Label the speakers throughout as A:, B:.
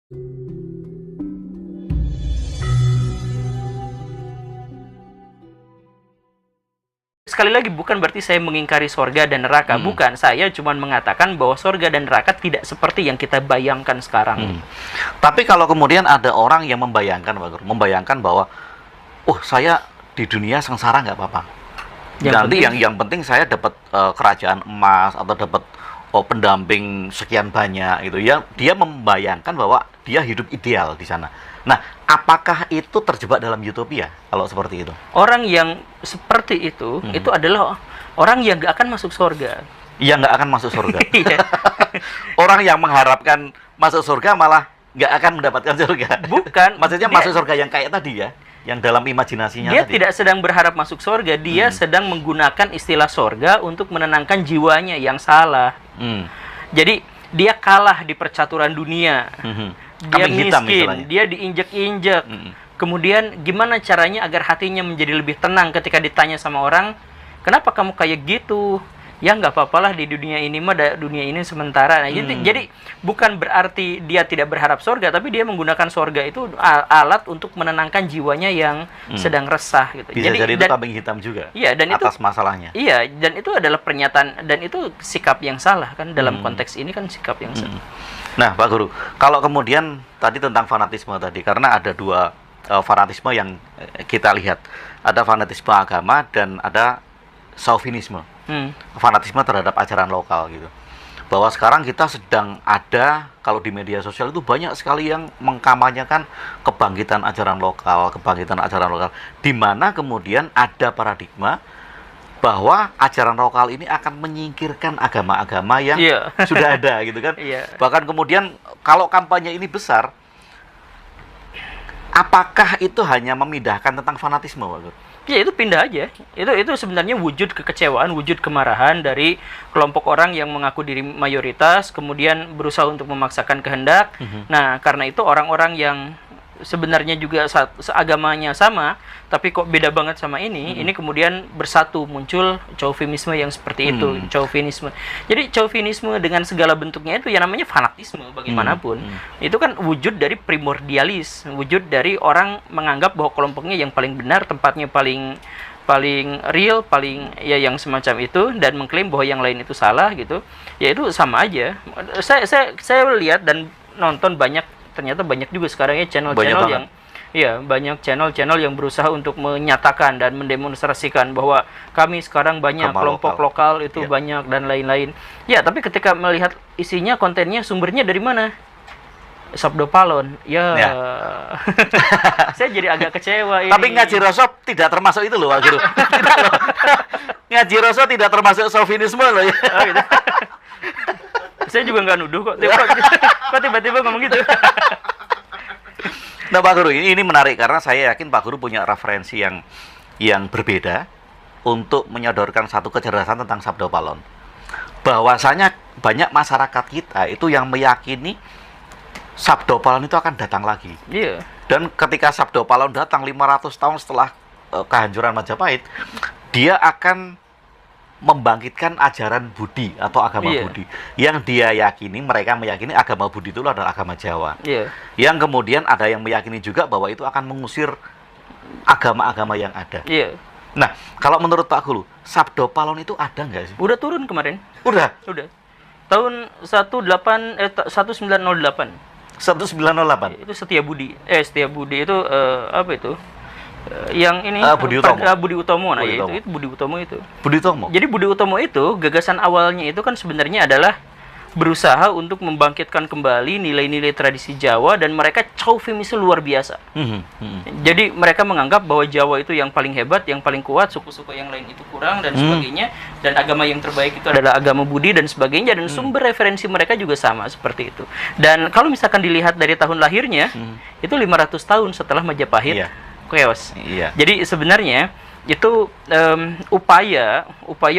A: Sekali lagi, bukan berarti saya mengingkari surga dan neraka. Bukan, saya cuma mengatakan bahwa surga dan neraka tidak seperti yang kita bayangkan sekarang.
B: Tapi kalau kemudian ada orang yang membayangkan, Pak Guru, membayangkan bahwa, oh saya di dunia sengsara nggak apa-apa. Nanti yang penting saya dapat kerajaan emas atau dapat pendamping sekian banyak itu ya. Dia membayangkan bahwa dia hidup ideal di sana. Nah, apakah itu terjebak dalam utopia kalau seperti itu?
A: Orang yang seperti itu adalah orang yang nggak akan masuk surga.
B: Yang nggak akan masuk surga.
A: Iya.
B: Orang yang mengharapkan masuk surga malah nggak akan mendapatkan surga.
A: Bukan.
B: Maksudnya masuk surga yang kayak tadi ya, yang dalam imajinasinya
A: dia
B: tadi.
A: tidak sedang berharap masuk surga, dia sedang menggunakan istilah surga untuk menenangkan jiwanya yang salah. Jadi dia kalah di percaturan dunia. Dia miskin, dia diinjek-injek. Kemudian gimana caranya agar hatinya menjadi lebih tenang ketika ditanya sama orang, kenapa kamu kayak gitu? Ya nggak apa-apalah, di dunia ini mah, dunia ini sementara. Nah, jadi bukan berarti dia tidak berharap surga, tapi dia menggunakan surga itu alat untuk menenangkan jiwanya yang sedang resah gitu.
B: Bisa jadi itu kambing hitam juga.
A: Iya, dan
B: atas masalahnya.
A: Iya, dan itu adalah pernyataan, dan itu sikap yang salah kan, dalam konteks ini kan sikap yang salah.
B: Nah, Pak Guru, kalau kemudian tadi tentang fanatisme tadi, karena ada dua fanatisme yang kita lihat. Ada fanatisme agama dan ada chauvinisme. Fanatisme terhadap ajaran lokal gitu. Bahwa sekarang kita sedang ada, kalau di media sosial itu banyak sekali yang mengkampanyekan kebangkitan ajaran lokal, di mana kemudian ada paradigma bahwa ajaran lokal ini akan menyingkirkan agama-agama yang sudah ada gitu kan. Bahkan kemudian kalau kampanye ini besar, apakah itu hanya memindahkan tentang fanatisme, Pak Guru?
A: Ya, itu pindah aja. Itu sebenarnya wujud kekecewaan, wujud kemarahan dari kelompok orang yang mengaku diri mayoritas, kemudian berusaha untuk memaksakan kehendak. Nah, karena itu orang-orang yang sebenarnya juga agamanya sama, tapi kok beda banget sama ini kemudian bersatu, muncul chauvinisme yang seperti itu. Chauvinisme. Jadi chauvinisme dengan segala bentuknya itu yang namanya fanatisme bagaimanapun. Itu kan wujud dari primordialis, wujud dari orang menganggap bahwa kelompoknya yang paling benar, tempatnya paling real, paling ya yang semacam itu, dan mengklaim bahwa yang lain itu salah gitu. Ya itu sama aja. Saya lihat dan nonton ternyata banyak juga sekarang ya channel-channel yang banyak channel-channel yang berusaha untuk menyatakan dan mendemonstrasikan bahwa kami sekarang banyak kelompok lokal itu banyak dan lain-lain. Ya, tapi ketika melihat isinya, kontennya, sumbernya dari mana? Sabdo Palon. Saya jadi agak kecewa ini.
B: Tapi Ngaji Roso tidak termasuk itu loh, Pak Guru. Ngaji Roso tidak termasuk chauvinisme loh ya.
A: Oh, gitu. Saya juga nggak nuduh kok. Kok tiba-tiba ngomong gitu?
B: Nah, Pak Guru, ini menarik karena saya yakin Pak Guru punya referensi yang berbeda untuk menyodorkan satu kecerdasan tentang Sabdo Palon. Bahwasanya banyak masyarakat kita itu yang meyakini Sabdo Palon itu akan datang lagi.
A: Iya.
B: Dan ketika Sabdo Palon datang 500 tahun setelah kehancuran Majapahit, dia akan membangkitkan ajaran Budi atau agama Budi. Yang dia yakini, mereka meyakini agama Budi itu adalah agama Jawa. Yang kemudian ada yang meyakini juga bahwa itu akan mengusir agama-agama yang ada. Nah, kalau menurut Pak Guru, Sabdo Palon itu ada nggak sih?
A: Udah turun kemarin.
B: Udah.
A: Tahun 1908.
B: 1908.
A: Itu Setia Budi itu apa itu? Yang ini
B: Budi Utomo.
A: Budi Utomo. Nah, itu Budi Utomo itu.
B: Budi Utomo.
A: Jadi Budi Utomo itu gagasan awalnya itu kan sebenarnya adalah berusaha untuk membangkitkan kembali nilai-nilai tradisi Jawa, dan mereka chauvinisme luar biasa. Jadi mereka menganggap bahwa Jawa itu yang paling hebat, yang paling kuat, suku-suku yang lain itu kurang dan sebagainya, dan agama yang terbaik itu adalah agama Budi dan sebagainya, dan sumber referensi mereka juga sama seperti itu. Dan kalau misalkan dilihat dari tahun lahirnya, itu 500 tahun setelah Majapahit chaos. Jadi sebenarnya itu upaya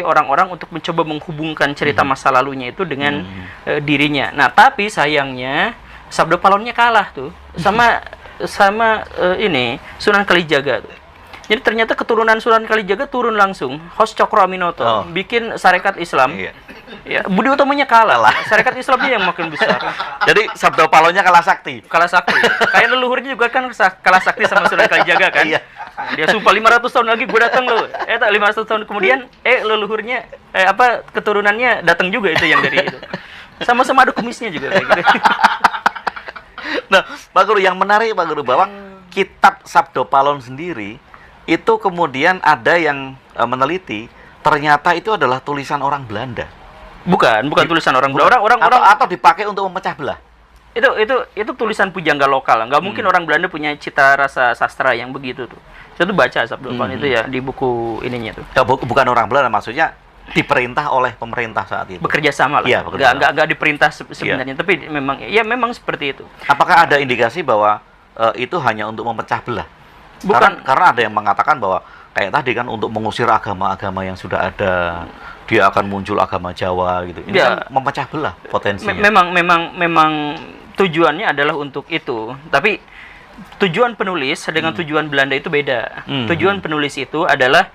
A: orang-orang untuk mencoba menghubungkan cerita masa lalunya itu dengan dirinya. Nah, tapi sayangnya Sabdo Palonnya kalah tuh sama ini Sunan Kalijaga tuh. Jadi ternyata keturunan Sunan Kalijaga turun langsung, Hos Cokro Aminoto bikin Sarekat Islam. Ya, budi utamanya kalah. Syarikat Islamnya yang makin besar.
B: Jadi Sabdo Palonya kalah sakti.
A: Kalah sakti. Kayak leluhurnya juga kan kalah sakti sama Sunan Kalijaga kan.
B: Iya.
A: Dia sumpah 500 tahun lagi gue datang loh. Tak 500 tahun kemudian leluhurnya keturunannya datang juga itu yang dari itu. Sama-sama ada kumisnya juga kayak gitu.
B: Nah, Pak Guru, yang menarik Pak Guru bahwa kitab Sabdo Palon sendiri itu kemudian ada yang meneliti ternyata itu adalah tulisan orang Belanda.
A: Bukan tulisan orang Belanda. Orang
B: atau dipakai untuk memecah belah.
A: Itu tulisan pujangga lokal. Nggak mungkin orang Belanda punya cita rasa sastra yang begitu tuh. Saya tuh baca Sabdo Palon itu ya di buku ininya tuh.
B: Ya, bukan orang Belanda, maksudnya diperintah oleh pemerintah saat itu.
A: Bekerja sama lah.
B: Iya,
A: nggak diperintah sebenarnya, tapi memang seperti itu.
B: Apakah ada indikasi bahwa itu hanya untuk memecah belah?
A: Bukan.
B: Karena ada yang mengatakan bahwa kayak tadi kan untuk mengusir agama-agama yang sudah ada, dia akan muncul agama Jawa gitu. Ini kan memecah belah potensinya.
A: Memang tujuannya adalah untuk itu. Tapi tujuan penulis dengan tujuan Belanda itu beda. Tujuan penulis itu adalah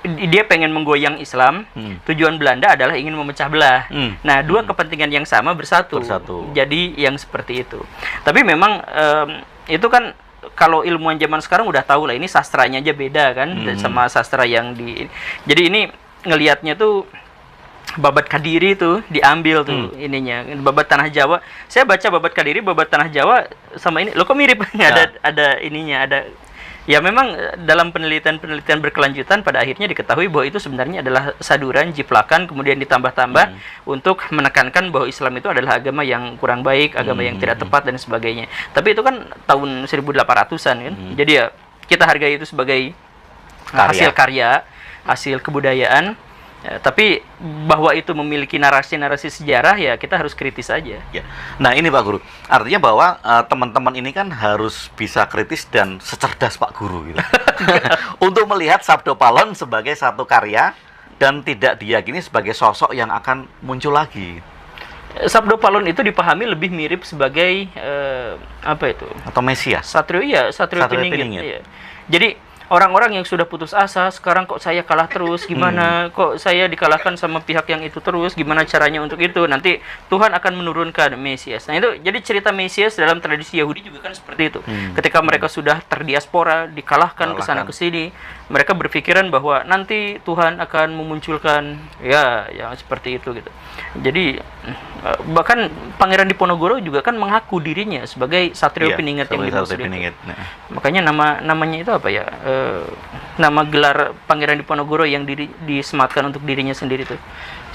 A: dia pengen menggoyang Islam. Tujuan Belanda adalah ingin memecah belah. Nah, dua kepentingan yang sama bersatu. Jadi yang seperti itu. Tapi memang itu kan kalau ilmuwan zaman sekarang udah tahu lah, ini sastranya aja beda kan sama sastra yang di. Jadi ini ngelihatnya tuh Babat Kadiri tuh diambil tuh ininya, Babat Tanah Jawa. Saya baca Babat Kadiri, Babat Tanah Jawa sama ini, lo kok mirip? Ada ininya, ada. Ya memang dalam penelitian berkelanjutan pada akhirnya diketahui bahwa itu sebenarnya adalah saduran, jiplakan, kemudian ditambah-tambah untuk menekankan bahwa Islam itu adalah agama yang kurang baik, agama yang tidak tepat dan sebagainya. Tapi itu kan tahun 1800-an kan. Jadi ya kita hargai itu sebagai hasil karya, hasil kebudayaan. Ya, tapi bahwa itu memiliki narasi-narasi sejarah, ya kita harus kritis aja.
B: Ya. Nah ini Pak Guru, artinya bahwa teman-teman ini kan harus bisa kritis dan secerdas Pak Guru gitu. Untuk melihat Sabdo Palon sebagai satu karya dan tidak diyakini sebagai sosok yang akan muncul lagi.
A: Sabdo Palon itu dipahami lebih mirip sebagai apa itu?
B: Atau Mesias.
A: Satrio Piningit. Iya. Jadi orang-orang yang sudah putus asa, sekarang kok saya kalah terus, gimana? Kok saya dikalahkan sama pihak yang itu terus, gimana caranya untuk itu? Nanti Tuhan akan menurunkan Mesias. Nah itu, jadi cerita Mesias dalam tradisi Yahudi juga kan seperti itu. Ketika mereka sudah terdiaspora, dikalahkan ke sana ke sini, mereka berpikiran bahwa nanti Tuhan akan memunculkan, ya yang seperti itu gitu. Jadi bahkan Pangeran Diponegoro juga kan mengaku dirinya sebagai Satrio Piningit yang dimaksud itu. Makanya namanya itu apa ya? Nama gelar Pangeran Diponegoro yang disematkan untuk dirinya sendiri tuh.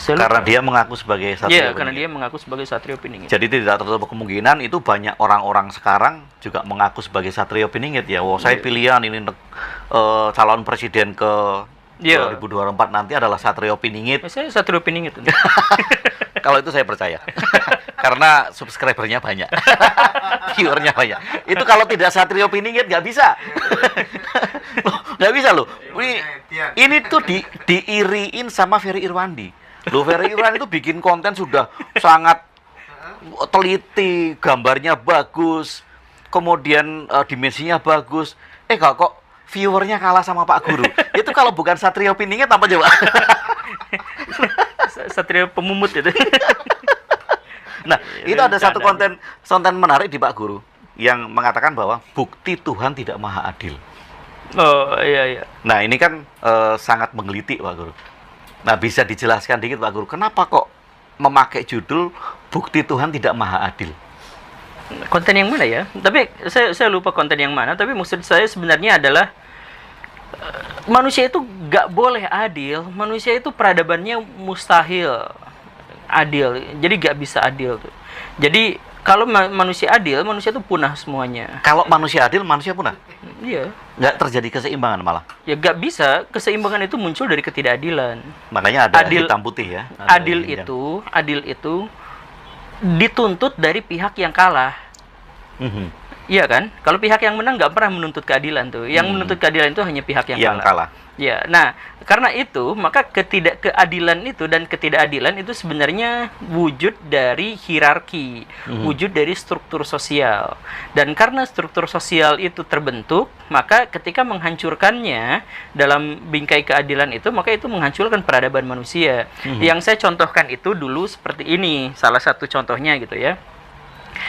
B: Karena dia mengaku sebagai Satrio Piningit.
A: Karena dia mengaku sebagai Satrio Piningit.
B: Jadi tidak tertutup kemungkinan itu banyak orang-orang sekarang juga mengaku sebagai Satrio Piningit ya. Wah, saya pilihan ini calon presiden ke 2024 nanti adalah Satrio Piningit.
A: Saya Satrio Piningit.
B: Kalau itu saya percaya. Karena subscribernya banyak. Viewernya banyak. Itu kalau tidak Satrio Piningit nggak bisa. Nggak bisa loh. Ini tuh diiriin sama Ferry Irwandi. Loh, Ferry Irwandi itu bikin konten sudah sangat teliti, gambarnya bagus, kemudian dimensinya bagus. Kok viewernya kalah sama Pak Guru? Itu kalau bukan Satrio Piningit apa coba?
A: Satrio Pemumut itu.
B: Nah, itu ada satu konten menarik di Pak Guru yang mengatakan bahwa bukti Tuhan tidak maha adil.
A: Oh iya.
B: Nah ini kan sangat menggelitik Pak Guru. Nah bisa dijelaskan dikit Pak Guru, kenapa kok memakai judul bukti Tuhan tidak maha adil?
A: Konten yang mana ya? Tapi saya lupa konten yang mana. Tapi maksud saya sebenarnya adalah manusia itu gak boleh adil. Manusia itu peradabannya mustahil adil. Jadi gak bisa adil tuh. Jadi kalau manusia adil, manusia itu punah semuanya.
B: Kalau manusia adil, manusia punah?
A: Iya.
B: Nggak terjadi keseimbangan malah?
A: Ya nggak bisa. Keseimbangan itu muncul dari ketidakadilan.
B: Makanya ada hitam putih ya?
A: Adil itu dituntut dari pihak yang kalah. Iya kan? Kalau pihak yang menang nggak pernah menuntut keadilan tuh. Yang menuntut keadilan itu hanya pihak yang kalah. Ya, nah karena itu maka ketidakkeadilan itu dan ketidakadilan itu sebenarnya wujud dari hierarki, wujud dari struktur sosial. Dan karena struktur sosial itu terbentuk, maka ketika menghancurkannya dalam bingkai keadilan itu, maka itu menghancurkan peradaban manusia. Yang saya contohkan itu dulu seperti ini, salah satu contohnya gitu ya.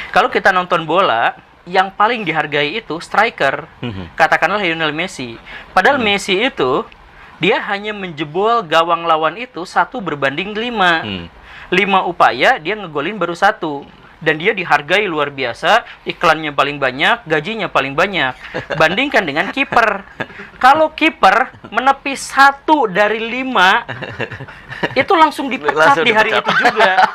A: Kalau kita nonton bola, yang paling dihargai itu striker, katakanlah Lionel Messi. Padahal Messi itu dia hanya menjebol gawang lawan itu 1/5. 5 upaya dia ngegolin baru 1. Dan dia dihargai luar biasa, iklannya paling banyak, gajinya paling banyak. Bandingkan dengan kiper. Kalau kiper menepis 1 dari 5, itu langsung dipecat di hari itu juga.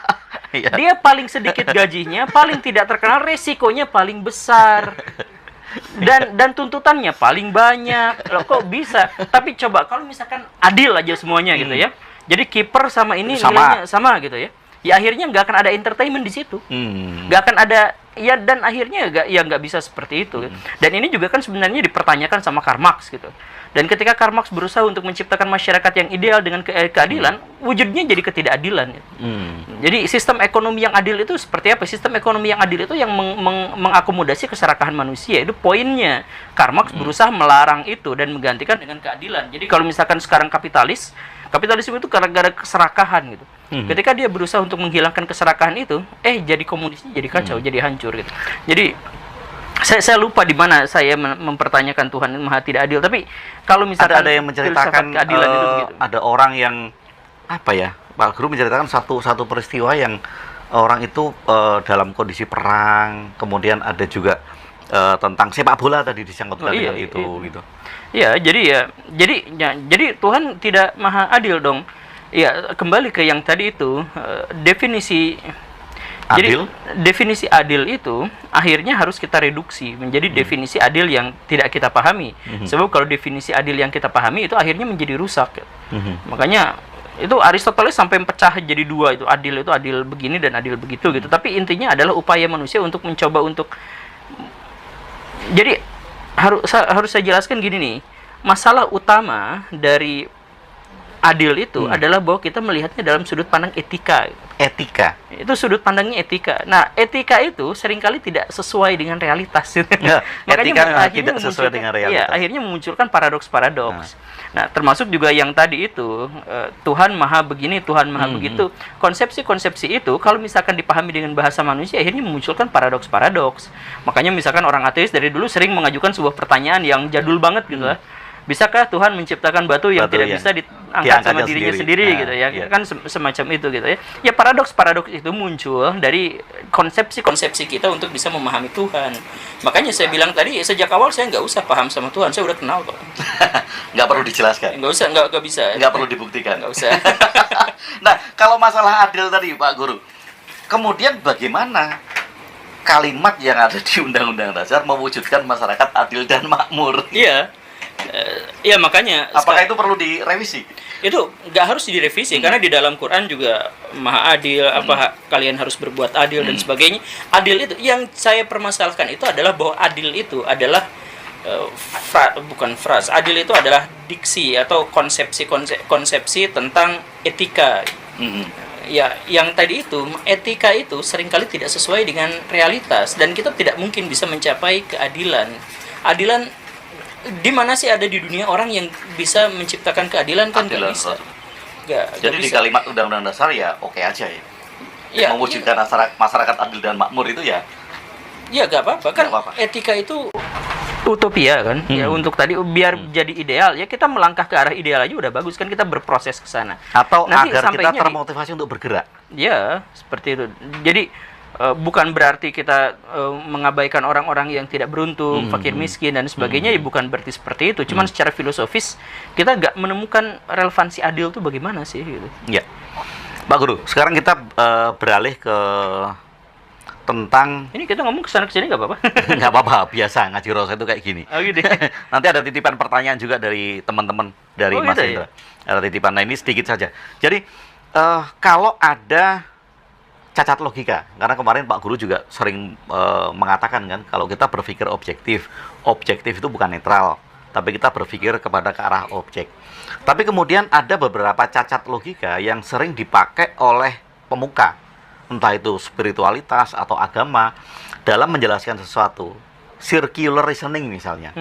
A: Dia paling sedikit gajinya, paling tidak terkenal, resikonya paling besar. Dan tuntutannya paling banyak. Loh, kok bisa? Tapi coba kalau misalkan adil aja semuanya gitu ya. Jadi kiper sama ini nilainya sama gitu ya. Ya akhirnya nggak akan ada entertainment di situ. Nggak akan ada, ya, dan akhirnya nggak bisa seperti itu. Dan ini juga kan sebenarnya dipertanyakan sama Karl Marx gitu. Dan ketika Karl Marx berusaha untuk menciptakan masyarakat yang ideal dengan keadilan, wujudnya jadi ketidakadilan. Jadi sistem ekonomi yang adil itu seperti apa? Sistem ekonomi yang adil itu yang mengakomodasi keserakahan manusia. Itu poinnya. Karl Marx berusaha melarang itu dan menggantikan dengan keadilan. Jadi kalau misalkan sekarang kapitalisme itu gara-gara keserakahan gitu. Ketika dia berusaha untuk menghilangkan keserakahan itu, jadi komunisnya jadi kacau, jadi hancur gitu. Jadi saya lupa di mana saya mempertanyakan Tuhan Maha tidak adil. Tapi kalau misalkan
B: ada yang menceritakan
A: keadilan itu begitu.
B: Ada orang yang apa ya, Pak Guru menceritakan satu peristiwa yang orang itu dalam kondisi perang, kemudian ada juga tentang sepak bola tadi disangkutkan dengan itu gitu.
A: Ya, jadi Tuhan tidak maha adil dong. Ya, kembali ke yang tadi itu, definisi adil? Jadi definisi adil itu akhirnya harus kita reduksi menjadi definisi adil yang tidak kita pahami. Sebab kalau definisi adil yang kita pahami itu akhirnya menjadi rusak. Makanya itu Aristoteles sampai pecah jadi 2, itu adil begini dan adil begitu gitu. Tapi intinya adalah upaya manusia untuk mencoba untuk, jadi harus saya jelaskan gini nih. Masalah utama dari adil itu adalah bahwa kita melihatnya dalam sudut pandang etika.
B: Etika?
A: Itu sudut pandangnya etika. Nah, etika itu seringkali tidak sesuai dengan realitas.
B: Ya, etika tidak sesuai dengan realitas.
A: Iya, akhirnya memunculkan paradoks-paradoks. Nah, termasuk juga yang tadi itu, Tuhan maha begini, Tuhan maha begitu. Konsepsi-konsepsi itu, kalau misalkan dipahami dengan bahasa manusia, akhirnya memunculkan paradoks-paradoks. Makanya misalkan orang ateis dari dulu sering mengajukan sebuah pertanyaan yang jadul banget gitu lah. Bisakah Tuhan menciptakan batu yang tidak bisa diangkat sama dirinya sendiri gitu ya? Kan semacam itu gitu ya. Ya paradoks-paradoks itu muncul dari konsepsi-konsepsi kita untuk bisa memahami Tuhan. Makanya saya bilang tadi, sejak awal saya nggak usah paham sama Tuhan, saya udah kenal kok.
B: Nggak perlu dijelaskan?
A: Nggak bisa.
B: Nggak perlu dibuktikan?
A: Nggak usah.
B: Nah, kalau masalah adil tadi Pak Guru, kemudian bagaimana kalimat yang ada di Undang-Undang Dasar mewujudkan masyarakat adil dan makmur?
A: Iya. Ya makanya
B: apakah itu perlu direvisi?
A: Itu nggak harus direvisi karena di dalam Quran juga maha adil, kalian harus berbuat adil dan sebagainya. Adil itu yang saya permasalahkan itu adalah bahwa adil itu adalah bukan frasa. Adil itu adalah diksi atau konsepsi tentang etika. Ya, yang tadi itu etika itu seringkali tidak sesuai dengan realitas dan kita tidak mungkin bisa mencapai keadilan. Adilan di mana sih ada di dunia orang yang bisa menciptakan keadilan? Kan nggak bisa.
B: Jadi di kalimat Undang-Undang Dasar ya oke aja ya. Mewujudkan masyarakat adil dan makmur itu ya.
A: Ya nggak apa-apa kan. Etika itu utopia kan. Ya untuk tadi biar jadi ideal ya kita melangkah ke arah ideal aja udah bagus kan, kita berproses ke sana.
B: Atau nanti agar kita termotivasi untuk bergerak.
A: Ya seperti itu. Jadi bukan berarti kita mengabaikan orang-orang yang tidak beruntung, fakir miskin dan sebagainya, bukan berarti seperti itu. Cuman secara filosofis kita nggak menemukan relevansi adil itu bagaimana sih gitu.
B: Ya, Pak Guru. Sekarang kita beralih ke tentang
A: ini kita ngomong kesana kesini nggak apa-apa?
B: Nggak apa-apa, biasa ngaji rosa itu kayak gini.
A: Oh, gitu.
B: Nanti ada titipan pertanyaan juga dari teman-teman dari Mas
A: gitu
B: Indra. Ya? Ada titipan. Nah ini sedikit saja. Jadi kalau ada cacat logika. Karena kemarin Pak Guru juga sering mengatakan kan, kalau kita berpikir objektif itu bukan netral, tapi kita berpikir kepada ke arah objek. Tapi kemudian ada beberapa cacat logika yang sering dipakai oleh pemuka, entah itu spiritualitas atau agama, dalam menjelaskan sesuatu. Circular reasoning misalnya.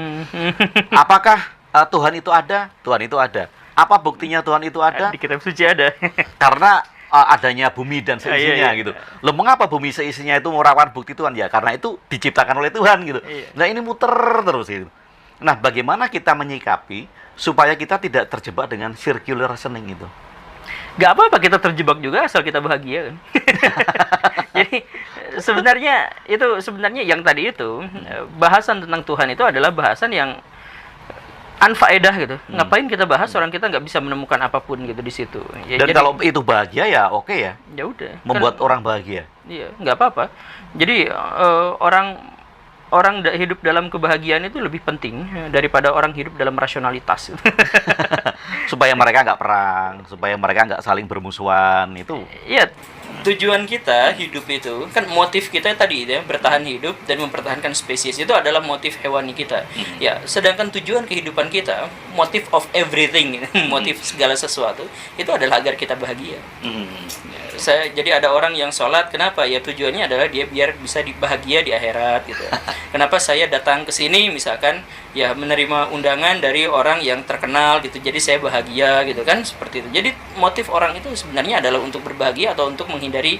B: Apakah Tuhan itu ada? Tuhan itu ada. Apa buktinya Tuhan itu ada?
A: Di kitab suci ada.
B: Karena adanya bumi dan seisinya gitu. Loh, mengapa bumi seisinya itu merupakan bukti Tuhan? Ya karena itu diciptakan oleh Tuhan gitu. Nah, ini muter terus gitu. Nah, bagaimana kita menyikapi supaya kita tidak terjebak dengan circular reasoning itu?
A: Gak apa-apa kita terjebak juga asal kita bahagia kan. Jadi sebenarnya yang tadi itu bahasan tentang Tuhan itu adalah bahasan yang anfaedah gitu. Ngapain kita bahas orang kita nggak bisa menemukan apapun gitu di situ. Ya,
B: dan jadi, kalau itu bahagia ya oke ya.
A: Ya udah.
B: Membuat orang bahagia.
A: Iya, nggak apa-apa. Jadi orang hidup dalam kebahagiaan itu lebih penting daripada orang hidup dalam rasionalitas.
B: Supaya mereka nggak perang, supaya mereka nggak saling bermusuhan itu.
A: Iya, tujuan kita hidup itu kan motif kita tadi ya, bertahan hidup dan mempertahankan spesies itu adalah motif hewani kita. Ya, sedangkan tujuan kehidupan kita, motif of everything, motif segala sesuatu itu adalah agar kita bahagia. Jadi ada orang yang sholat, kenapa? Ya tujuannya adalah dia biar bisa bahagia di akhirat gitu. Kenapa saya datang ke sini misalkan ya menerima undangan dari orang yang terkenal gitu. Jadi saya bahagia gitu kan, seperti itu. Jadi motif orang itu sebenarnya adalah untuk berbahagia atau untuk menghindari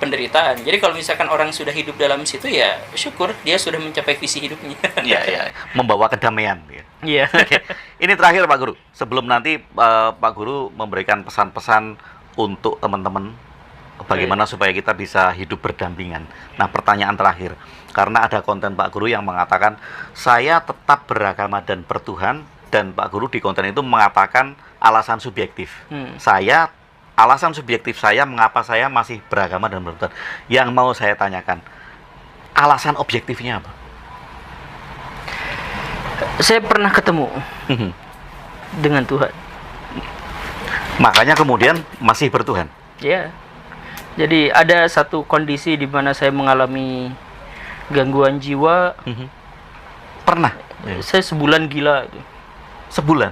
A: penderitaan. Jadi kalau misalkan orang sudah hidup dalam situ ya syukur dia sudah mencapai visi hidupnya.
B: Iya, membawa kedamaian.
A: Iya.
B: Oke. Ini terakhir Pak Guru. Sebelum nanti Pak Guru memberikan pesan-pesan untuk teman-teman bagaimana supaya kita bisa hidup berdampingan. Nah, pertanyaan terakhir. Karena ada konten Pak Guru yang mengatakan saya tetap beragama dan bertuhan, dan Pak Guru di konten itu mengatakan alasan subjektif. Alasan subjektif saya mengapa saya masih beragama dan bertuhan. Yang mau saya tanyakan, alasan objektifnya apa?
A: Saya pernah ketemu dengan Tuhan.
B: Makanya kemudian masih bertuhan.
A: Ya. Jadi ada satu kondisi di mana saya mengalami gangguan jiwa.
B: Pernah?
A: Saya sebulan gila itu.
B: Sebulan.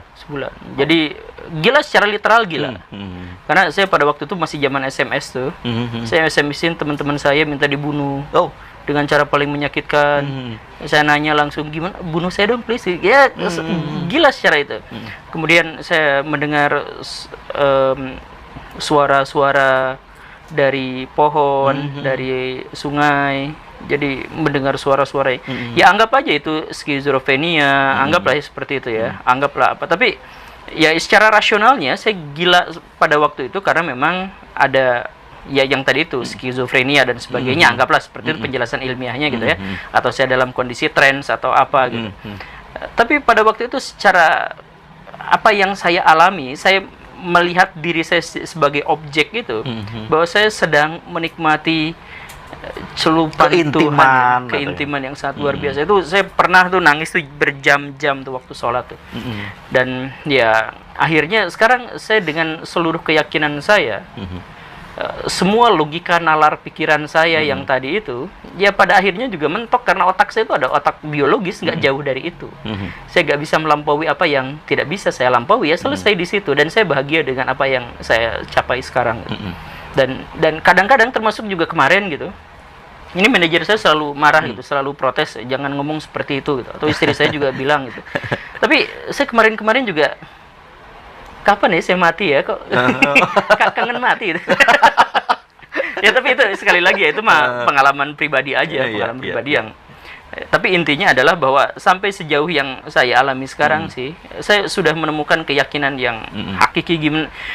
A: Jadi gila secara literal gila. Karena saya pada waktu itu masih zaman SMS tuh. Saya SMS-in teman-teman saya minta dibunuh.
B: Oh,
A: dengan cara paling menyakitkan. Saya nanya langsung, gimana, bunuh saya dong please. Ya gila secara itu. Kemudian saya mendengar suara-suara dari pohon, dari sungai. Jadi mendengar suara-suara. Ya anggap aja itu skizofrenia, anggaplah seperti itu ya. Anggaplah apa. Tapi ya secara rasionalnya saya gila pada waktu itu karena memang ada ya yang tadi itu skizofrenia dan sebagainya, anggaplah seperti itu penjelasan ilmiahnya gitu ya, atau saya dalam kondisi trans atau apa gitu. Tapi pada waktu itu secara apa yang saya alami, saya melihat diri saya sebagai objek gitu, bahwa saya sedang menikmati celupan Tuhan, keintiman yang sangat luar biasa. Itu saya pernah tuh nangis tuh berjam-jam tuh waktu sholat tuh. Dan ya akhirnya sekarang saya dengan seluruh keyakinan saya, semua logika nalar pikiran saya yang tadi itu, ya pada akhirnya juga mentok karena otak saya itu ada otak biologis, nggak jauh dari itu. Saya nggak bisa melampaui apa yang tidak bisa saya lampaui, ya selesai di situ, dan saya bahagia dengan apa yang saya capai sekarang. Dan kadang-kadang termasuk juga kemarin gitu, ini manajer saya selalu marah gitu, selalu protes, jangan ngomong seperti itu gitu. Atau istri saya juga bilang gitu. Tapi saya kemarin juga, kapan ya saya mati ya, kok kangen mati gitu. Ya tapi itu sekali lagi ya, itu mah pengalaman pribadi aja, pengalaman pribadi yang tapi intinya adalah bahwa sampai sejauh yang saya alami sekarang sih, saya sudah menemukan keyakinan yang hakiki,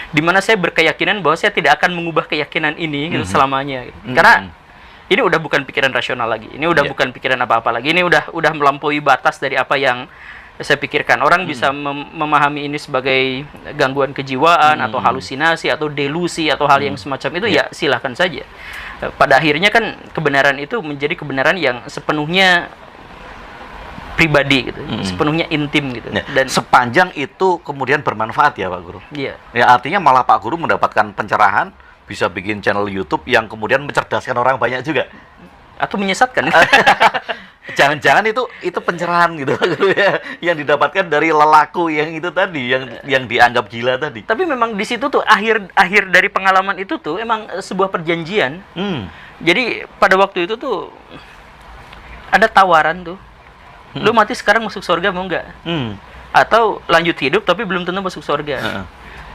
A: di mana saya berkeyakinan bahwa saya tidak akan mengubah keyakinan ini gitu, selamanya gitu. Karena ini udah bukan pikiran rasional lagi, ini udah bukan pikiran apa-apa lagi, ini udah melampaui batas dari apa yang saya pikirkan. Orang bisa memahami ini sebagai gangguan kejiwaan atau halusinasi atau delusi atau hal yang semacam itu, ya silahkan saja. Pada akhirnya kan kebenaran itu menjadi kebenaran yang sepenuhnya pribadi gitu, sepenuhnya intim gitu.
B: Dan sepanjang itu kemudian bermanfaat ya Pak Guru.
A: Iya.
B: Ya artinya malah Pak Guru mendapatkan pencerahan, bisa bikin channel YouTube yang kemudian mencerdaskan orang banyak juga.
A: Atau menyesatkan.
B: Jangan-jangan itu pencerahan gitu ya, yang didapatkan dari lelaku yang itu tadi, yang dianggap gila tadi.
A: Tapi memang di situ tuh akhir dari pengalaman itu tuh emang sebuah perjanjian. Jadi pada waktu itu tuh ada tawaran tuh. Lu mati sekarang masuk surga mau nggak? Atau lanjut hidup tapi belum tentu masuk surga.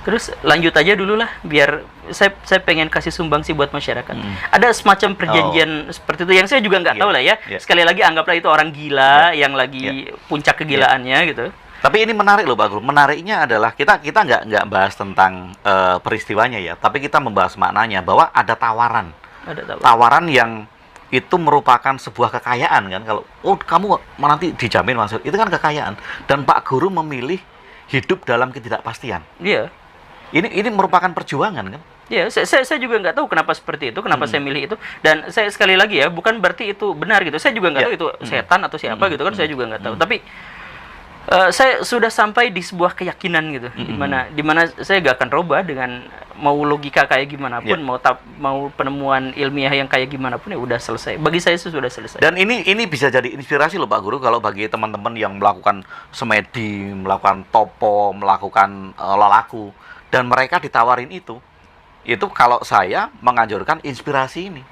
A: Terus lanjut aja dulu lah, biar saya pengen kasih sumbangsi buat masyarakat. Ada semacam perjanjian seperti itu yang saya juga nggak tahu lah ya. Sekali lagi anggaplah itu orang gila yang lagi puncak kegilaannya gitu.
B: Tapi ini menarik loh Pak Guru. Menariknya adalah kita nggak bahas tentang peristiwanya ya, tapi kita membahas maknanya bahwa ada tawaran. Tawaran yang itu merupakan sebuah kekayaan kan. Kalau kamu nanti dijamin masuk, itu kan kekayaan. Dan Pak Guru memilih hidup dalam ketidakpastian.
A: Iya.
B: Ini merupakan perjuangan kan?
A: Ya, saya juga nggak tahu kenapa seperti itu, kenapa saya milih itu. Dan saya sekali lagi ya, bukan berarti itu benar gitu. Saya juga nggak tahu itu setan atau siapa gitu kan, saya juga nggak tahu. Tapi saya sudah sampai di sebuah keyakinan gitu, dimana saya nggak akan roba dengan mau logika kayak gimana pun, mau penemuan ilmiah yang kayak gimana pun, ya udah selesai. Bagi saya itu sudah selesai.
B: Dan ini bisa jadi inspirasi loh Pak Guru, kalau bagi teman-teman yang melakukan semedi, melakukan topo, melakukan lelaku, dan mereka ditawarin itu kalau saya menganjurkan inspirasi ini,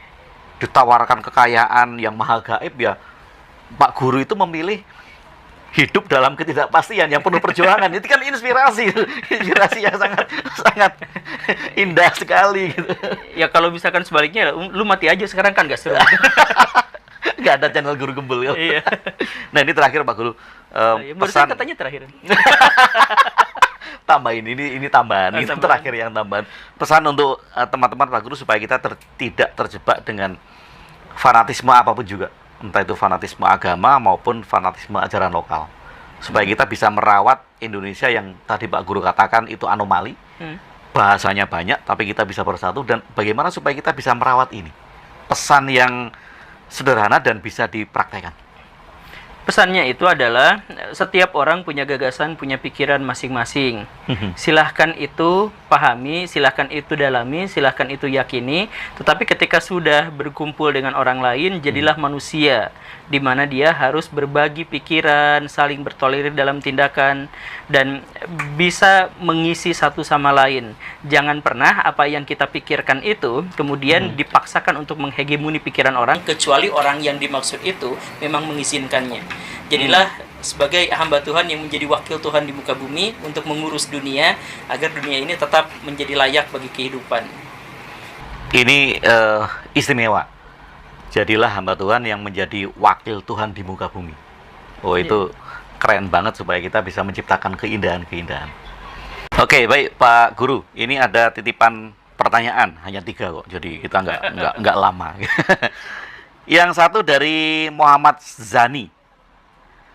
B: ditawarkan kekayaan yang maha gaib ya, Pak Guru itu memilih hidup dalam ketidakpastian yang penuh perjuangan. Itu kan inspirasi yang sangat indah sekali gitu.
A: Ya kalau misalkan sebaliknya, lu mati aja sekarang kan gak seru.
B: Nggak ada channel Guru Gembel.
A: Iya.
B: Nah ini terakhir Pak Guru,
A: pesan katanya terakhir.
B: Tambahin ini tambahan. Itu terakhir yang tambahan. Pesan untuk teman-teman Pak Guru supaya kita tidak terjebak dengan fanatisme apapun juga. Entah itu fanatisme agama maupun fanatisme ajaran lokal, supaya kita bisa merawat Indonesia yang tadi Pak Guru katakan itu anomali, bahasanya banyak tapi kita bisa bersatu. Dan bagaimana supaya kita bisa merawat ini, pesan yang sederhana dan bisa dipraktekkan.
A: Pesannya itu adalah setiap orang punya gagasan, punya pikiran masing-masing. Silahkan itu pahami, silahkan itu dalami, silahkan itu yakini. Tetapi ketika sudah berkumpul dengan orang lain, jadilah manusia, di mana dia harus berbagi pikiran, saling bertolerir dalam tindakan, dan bisa mengisi satu sama lain. Jangan pernah apa yang kita pikirkan itu kemudian dipaksakan untuk menghegemoni pikiran orang, kecuali orang yang dimaksud itu memang mengizinkannya. Jadilah sebagai hamba Tuhan yang menjadi wakil Tuhan di muka bumi untuk mengurus dunia, agar dunia ini tetap menjadi layak bagi kehidupan.
B: Ini istimewa. Jadilah hamba Tuhan yang menjadi wakil Tuhan di muka bumi. Itu keren banget, supaya kita bisa menciptakan keindahan-keindahan. Oke, baik Pak Guru. Ini ada titipan pertanyaan, hanya 3 kok. Jadi kita nggak lama. Yang satu dari Muhammad Zani.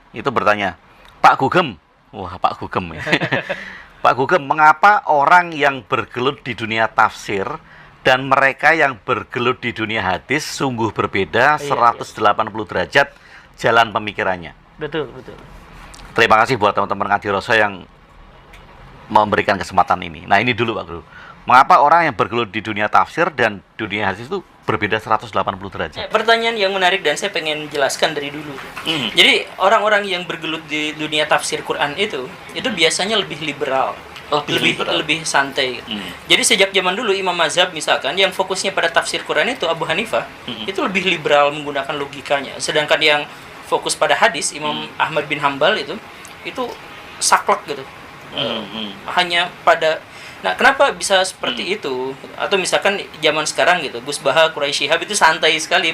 B: Itu bertanya, Pak Gugem. Wah, Pak Gugem ya. Pak Gugem, mengapa orang yang bergelut di dunia tafsir dan mereka yang bergelut di dunia hadis sungguh berbeda 180 derajat jalan pemikirannya?
A: Betul.
B: Terima kasih buat teman-teman Ngaji Roso yang memberikan kesempatan ini. Nah, ini dulu Pak Guru. Mengapa orang yang bergelut di dunia tafsir dan dunia hadis itu berbeda 180 derajat?
A: Pertanyaan yang menarik dan saya pengen jelaskan dari dulu. Jadi orang-orang yang bergelut di dunia tafsir Quran itu biasanya lebih liberal, lebih santai. Jadi sejak zaman dulu Imam Mazhab misalkan yang fokusnya pada tafsir Quran itu Abu Hanifah, itu lebih liberal menggunakan logikanya. Sedangkan yang fokus pada hadis Imam Ahmad bin Hambal itu saklek gitu. Hanya pada. Nah, kenapa bisa seperti itu? Atau misalkan zaman sekarang gitu, Gus Baha, Quraisy Shihab itu santai sekali,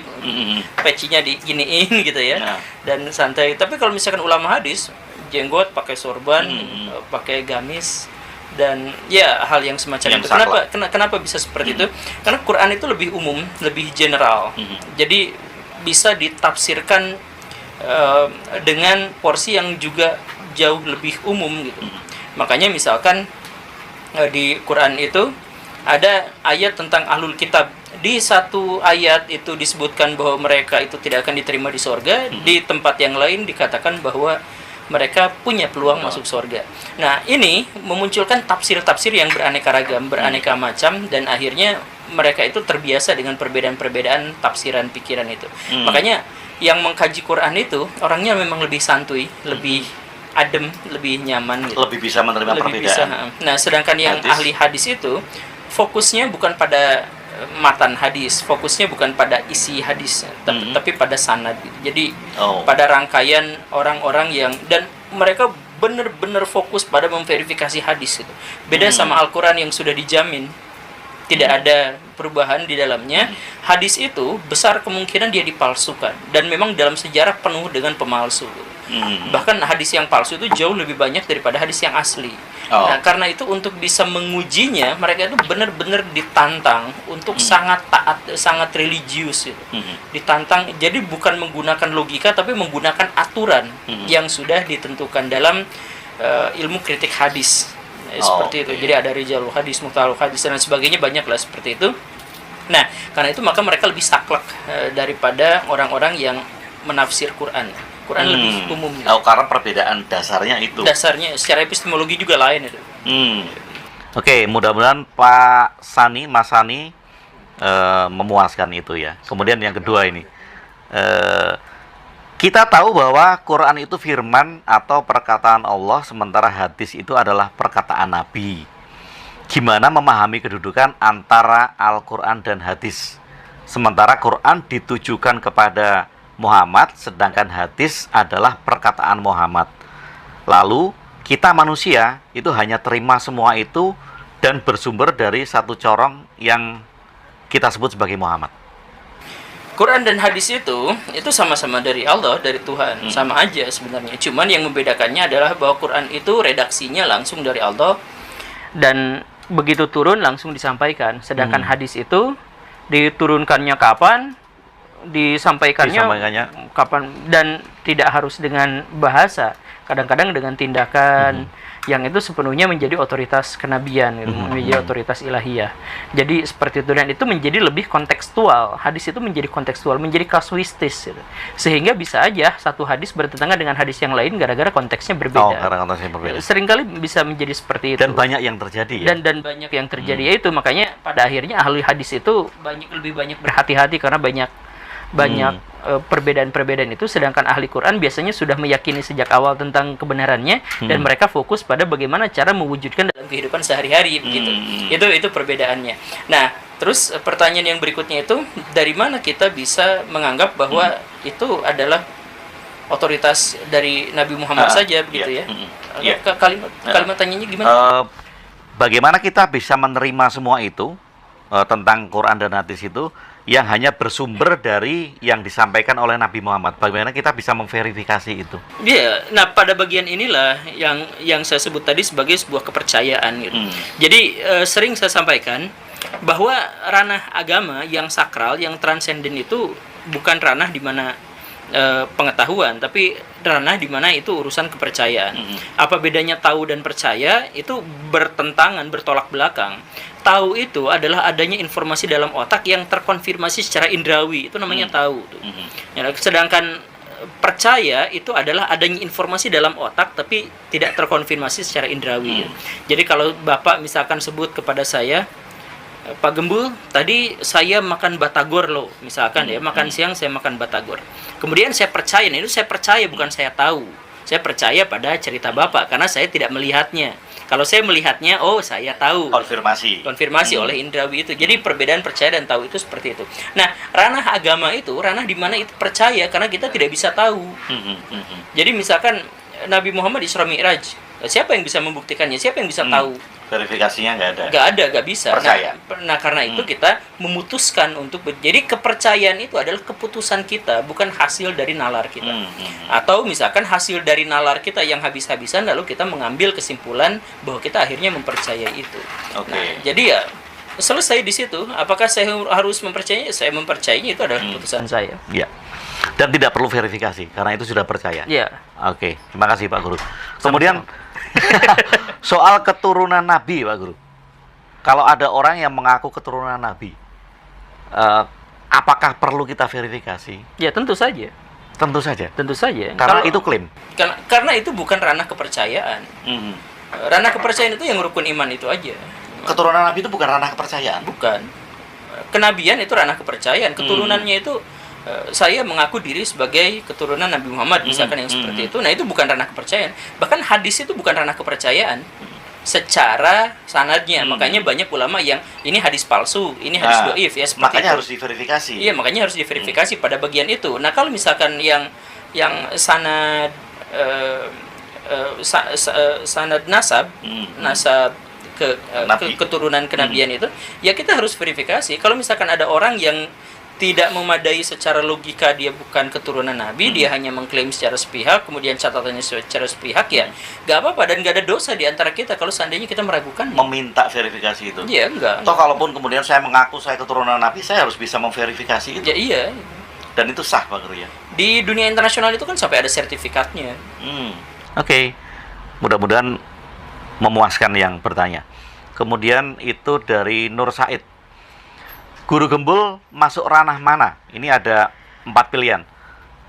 A: pecinya diginiin gitu ya, dan santai. Tapi kalau misalkan ulama hadis, jenggot, pakai sorban, pakai gamis, dan ya hal yang semacam itu. Kenapa bisa seperti itu? Karena Quran itu lebih umum, lebih general. Jadi bisa ditafsirkan dengan porsi yang juga jauh lebih umum gitu. Makanya misalkan di Quran itu ada ayat tentang ahlul kitab. Di satu ayat itu disebutkan bahwa mereka itu tidak akan diterima di sorga. Di tempat yang lain dikatakan bahwa mereka punya peluang masuk sorga. Nah, ini memunculkan tafsir-tafsir yang beraneka ragam, beraneka macam, dan akhirnya mereka itu terbiasa dengan perbedaan-perbedaan tafsiran pikiran itu. Makanya yang mengkaji Quran itu orangnya memang lebih santuy, lebih adem, lebih nyaman gitu.
B: Lebih bisa menerima
A: Lebih
B: perbedaan.
A: bisa. Nah, sedangkan yang ahli hadis itu fokusnya bukan pada matan hadis, fokusnya bukan pada isi hadis, tapi pada sanad. Jadi pada rangkaian orang-orang yang, dan mereka benar-benar fokus pada memverifikasi hadis itu. Beda sama Al-Quran yang sudah dijamin tidak ada perubahan di dalamnya. Hadis itu besar kemungkinan dia dipalsukan, dan memang dalam sejarah penuh dengan pemalsu. Bahkan hadis yang palsu itu jauh lebih banyak daripada hadis yang asli. Nah, karena itu untuk bisa mengujinya, mereka itu benar-benar ditantang untuk sangat taat, sangat religius gitu. Ditantang, jadi bukan menggunakan logika, tapi menggunakan aturan yang sudah ditentukan dalam ilmu kritik hadis. Seperti itu. Jadi ada rijalul hadis, mukhtalul hadis, dan sebagainya, banyak lah seperti itu. Nah, karena itu maka mereka lebih saklek daripada orang-orang yang menafsir Quran. Quran lebih umum.
B: Karena perbedaan dasarnya itu.
A: Dasarnya secara epistemologi juga lain itu.
B: Oke, mudah-mudahan Pak Sani, Mas Sani memuaskan itu ya. Kemudian yang kedua ini, kita tahu bahwa Quran itu firman atau perkataan Allah, sementara hadis itu adalah perkataan Nabi. Gimana memahami kedudukan antara Al-Quran dan hadis? Sementara Quran ditujukan kepada Muhammad, sedangkan hadis adalah perkataan Muhammad. Lalu kita manusia itu hanya terima semua itu dan bersumber dari satu corong yang kita sebut sebagai Muhammad.
A: Quran dan hadis itu sama-sama dari Allah, dari Tuhan, sama aja sebenarnya. Cuman yang membedakannya adalah bahwa Quran itu redaksinya langsung dari Allah dan begitu turun langsung disampaikan. Sedangkan hadis itu diturunkannya kapan, disampaikannya kapan, dan tidak harus dengan bahasa, kadang-kadang dengan tindakan yang itu sepenuhnya menjadi otoritas kenabian gitu, menjadi otoritas ilahiyah. Jadi seperti itu, dan itu menjadi lebih kontekstual. Hadis itu menjadi kontekstual, menjadi kasuistis gitu. Sehingga bisa aja satu hadis bertentangan dengan hadis yang lain gara-gara konteksnya berbeda.
B: Karena konteksnya berbeda.
A: Seringkali bisa menjadi seperti itu.
B: Dan banyak yang terjadi ya.
A: Dan banyak yang terjadi, yaitu makanya pada akhirnya ahli hadis itu lebih banyak berhati-hati karena banyak perbedaan-perbedaan itu, sedangkan ahli Quran biasanya sudah meyakini sejak awal tentang kebenarannya, dan mereka fokus pada bagaimana cara mewujudkan dalam kehidupan sehari-hari begitu. Itu perbedaannya. Nah, terus pertanyaan yang berikutnya itu, dari mana kita bisa menganggap bahwa itu adalah otoritas dari Nabi Muhammad saja begitu ya? Kalimat tanyanya gimana?
B: Bagaimana kita bisa menerima semua itu tentang Quran dan hadis itu yang hanya bersumber dari yang disampaikan oleh Nabi Muhammad? Bagaimana kita bisa memverifikasi itu?
A: Iya, nah pada bagian inilah yang saya sebut tadi sebagai sebuah kepercayaan gitu. Jadi sering saya sampaikan bahwa ranah agama yang sakral, yang transenden itu bukan ranah di mana pengetahuan, tapi ranah di mana itu urusan kepercayaan. Apa bedanya tahu dan percaya? Itu bertentangan, bertolak belakang. Tahu itu adalah adanya informasi dalam otak yang terkonfirmasi secara indrawi, itu namanya tahu. Sedangkan percaya itu adalah adanya informasi dalam otak tapi tidak terkonfirmasi secara indrawi. Jadi kalau Bapak misalkan sebut kepada saya, Pak Gembul, tadi saya makan batagor loh, misalkan ya, makan siang saya makan batagor. Kemudian saya percaya, itu saya percaya, bukan saya tahu. Saya percaya pada cerita Bapak karena saya tidak melihatnya. Kalau saya melihatnya, oh saya tahu. Konfirmasi oleh indrawi itu. Jadi perbedaan percaya dan tahu itu seperti itu. Nah, ranah agama itu ranah di mana itu percaya karena kita tidak bisa tahu. Jadi misalkan Nabi Muhammad Isra Mi'raj, siapa yang bisa membuktikannya? Siapa yang bisa tahu?
B: Verifikasinya nggak ada.
A: Nggak bisa.
B: Percaya.
A: Nah, karena itu kita memutuskan untuk jadi kepercayaan itu adalah keputusan kita, bukan hasil dari nalar kita. Atau misalkan hasil dari nalar kita yang habis-habisan, lalu kita mengambil kesimpulan bahwa kita akhirnya mempercayai itu. Nah, jadi ya selesai di situ. Apakah saya harus mempercayainya? Saya mempercayainya, itu adalah keputusan saya.
B: Iya. Dan tidak perlu verifikasi karena itu sudah percaya.
A: Iya.
B: Oke, terima kasih Pak Guru. Kemudian soal keturunan Nabi, Pak Guru. Kalau ada orang yang mengaku keturunan Nabi, apakah perlu kita verifikasi?
A: Ya, tentu saja.
B: Tentu saja.
A: Tentu saja.
B: Karena itu klaim.
A: Karena itu bukan ranah kepercayaan. Ranah kepercayaan itu yang rukun iman itu aja.
B: Keturunan Nabi itu bukan ranah kepercayaan.
A: Bukan. kenabian itu ranah kepercayaan, keturunannya itu saya mengaku diri sebagai keturunan Nabi Muhammad misalkan yang seperti itu. Nah, itu bukan ranah kepercayaan. Bahkan hadis itu bukan ranah kepercayaan secara sanadnya. Makanya banyak ulama yang ini hadis palsu, ini hadis dhaif ya seperti
B: makanya
A: itu.
B: harus diverifikasi.
A: Iya, makanya harus diverifikasi pada bagian itu. Nah, kalau misalkan yang sanad sanad nasab keturunan kenabian itu, ya kita harus verifikasi. Kalau misalkan ada orang yang tidak memadai secara logika, dia bukan keturunan Nabi, dia hanya mengklaim secara sepihak, kemudian catatannya secara sepihak, ya nggak apa-apa dan nggak ada dosa di antara kita kalau seandainya kita meragukan.
B: Meminta verifikasi itu.
A: Iya, enggak.
B: Toh kalaupun kemudian saya mengaku saya keturunan Nabi, saya harus bisa memverifikasi itu.
A: Ya, iya.
B: Dan itu sah, Pak Guru ya.
A: Di dunia internasional itu kan sampai ada sertifikatnya.
B: Oke. Mudah-mudahan memuaskan yang bertanya. Kemudian itu dari Nur Said. Guru Gembul masuk ranah mana? Ini ada 4 pilihan.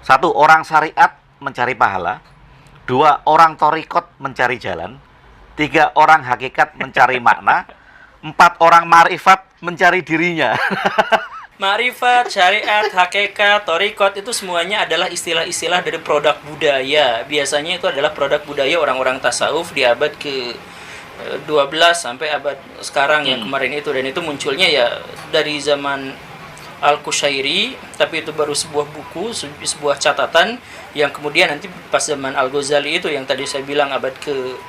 B: 1, orang syariat mencari pahala. 2, orang torikot mencari jalan. 3, orang hakikat mencari makna. 4, orang ma'rifat mencari dirinya.
A: Ma'rifat, syariat, hakikat, torikot itu semuanya adalah istilah-istilah dari produk budaya. Biasanya itu adalah produk budaya orang-orang tasawuf di abad ke 12 sampai abad sekarang yang kemarin itu, dan itu munculnya ya dari zaman Al-Qushairi, tapi itu baru sebuah buku, sebuah catatan yang kemudian nanti pas zaman Al-Ghazali itu yang tadi saya bilang abad ke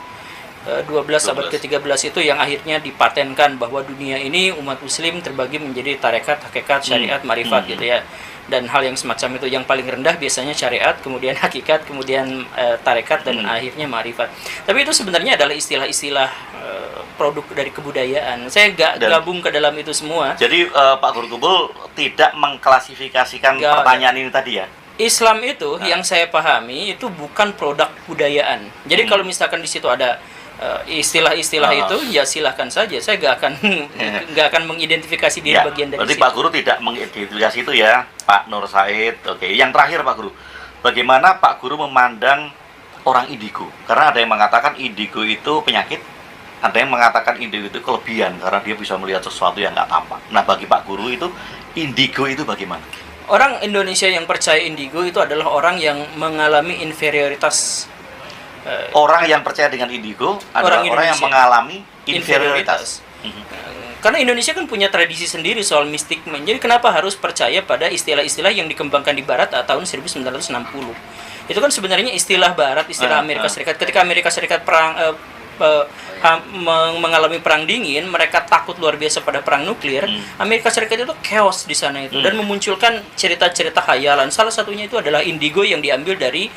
A: 12 abad ke-13 itu yang akhirnya dipatenkan bahwa dunia ini umat muslim terbagi menjadi tarekat, hakikat, syariat, marifat gitu ya. Dan hal yang semacam itu, yang paling rendah biasanya syariat, kemudian hakikat, kemudian tarekat, dan akhirnya marifat. Tapi itu sebenarnya adalah istilah-istilah produk dari kebudayaan. Saya nggak gabung ke dalam itu semua.
B: Jadi Pak Guru Gembul tidak mengklasifikasikan pertanyaan ini tadi ya?
A: Islam itu yang saya pahami itu bukan produk budayaan. Jadi kalau misalkan di situ ada istilah-istilah itu, ya silahkan saja. Saya nggak akan mengidentifikasi diri bagian dari
B: berarti
A: situ.
B: Pak Guru tidak mengidentifikasi itu ya, Pak Nur Said. Oke, yang terakhir Pak Guru, bagaimana Pak Guru memandang orang indigo? Karena ada yang mengatakan indigo itu penyakit, ada yang mengatakan indigo itu kelebihan karena dia bisa melihat sesuatu yang nggak tampak. Nah, bagi Pak Guru itu indigo itu bagaimana?
A: Orang Indonesia yang percaya indigo itu adalah orang yang mengalami inferioritas.
B: Orang yang percaya dengan indigo adalah orang yang mengalami inferioritas.
A: Karena Indonesia kan punya tradisi sendiri soal mistik. Jadi kenapa harus percaya pada istilah-istilah yang dikembangkan di Barat tahun 1960? Itu kan sebenarnya istilah Barat, istilah Amerika Serikat. Ketika Amerika Serikat mengalami perang dingin, mereka takut luar biasa pada perang nuklir. Amerika Serikat itu chaos di sana itu, dan memunculkan cerita-cerita khayalan. Salah satunya itu adalah indigo yang diambil dari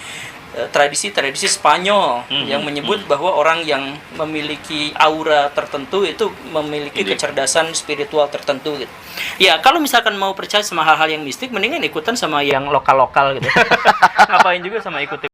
A: tradisi-tradisi Spanyol yang menyebut bahwa orang yang memiliki aura tertentu itu memiliki kecerdasan spiritual tertentu gitu. Ya, kalau misalkan mau percaya sama hal-hal yang mistik, mendingan ikutan sama yang lokal-lokal gitu. Ngapain juga sama ikut